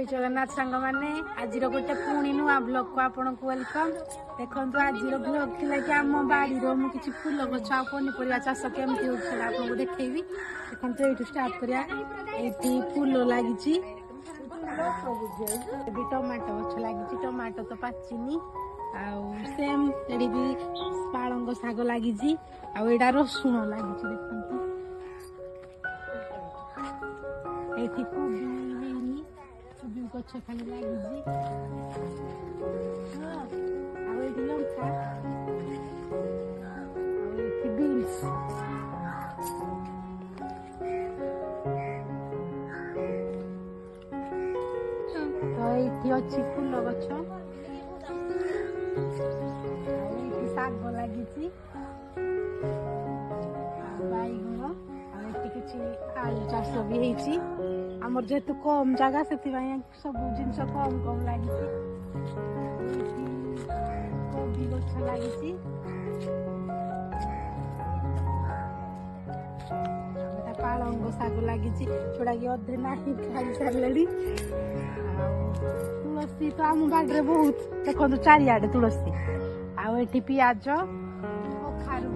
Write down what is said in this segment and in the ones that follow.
जगन्नाथ सांग मैंने आज गोटे पुणी नुआ ब्लॉग को आपन को वेलकम। देखो आज ब्लॉग थी कि आम बाड़ी मुझे फूल गछ आ पनीपरिया चाष केमती होता आपको देखी। देखो ये स्टार्ट करा ये फूल लगी टमाटो गछ लगी टमाटो तो पाचिनी सेम ये भी पालंग शाग लगी आईटा रसुण लगी देखते कोबी गछ खाली लगी लंका बीन्स तो ये अच्छी फूल गछ शाग लगी बैगण किसी आलू चाष भी होमर जेहेतु कम जगह से सब जिन कम कम लगी कोबी गछ लगी पालंग शाग लगी जोड़ा कि अधे ना खाई सारे तुलसी तो आम बाड़े बहुत देखो चारिआडे तुलसी आठी पिज कखारू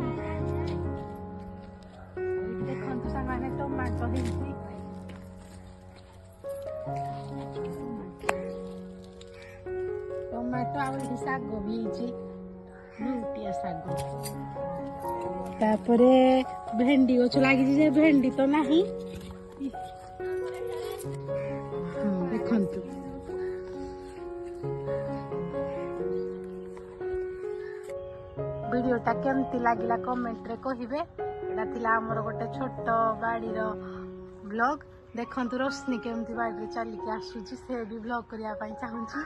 देखो सामान टमाटो टमाटो आगे शाग भी लुटिया शाग तापरे भेंडी गछ लगी भेंडी तो नहीं देखु वीडियोटा केमती लगिला कमेंट रे कहिबे। एटा थिला हमर गोटे छोट बाड़ी रो ब्लॉग देखंतु रोशनी केमती बाड़ी चली के आसुची से भी ब्लॉग करिया पई चाहूची।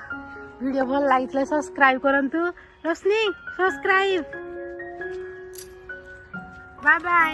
वीडियो भल लागितले सब्सक्राइब करंतु रोशनी सब्सक्राइब बाय बाय।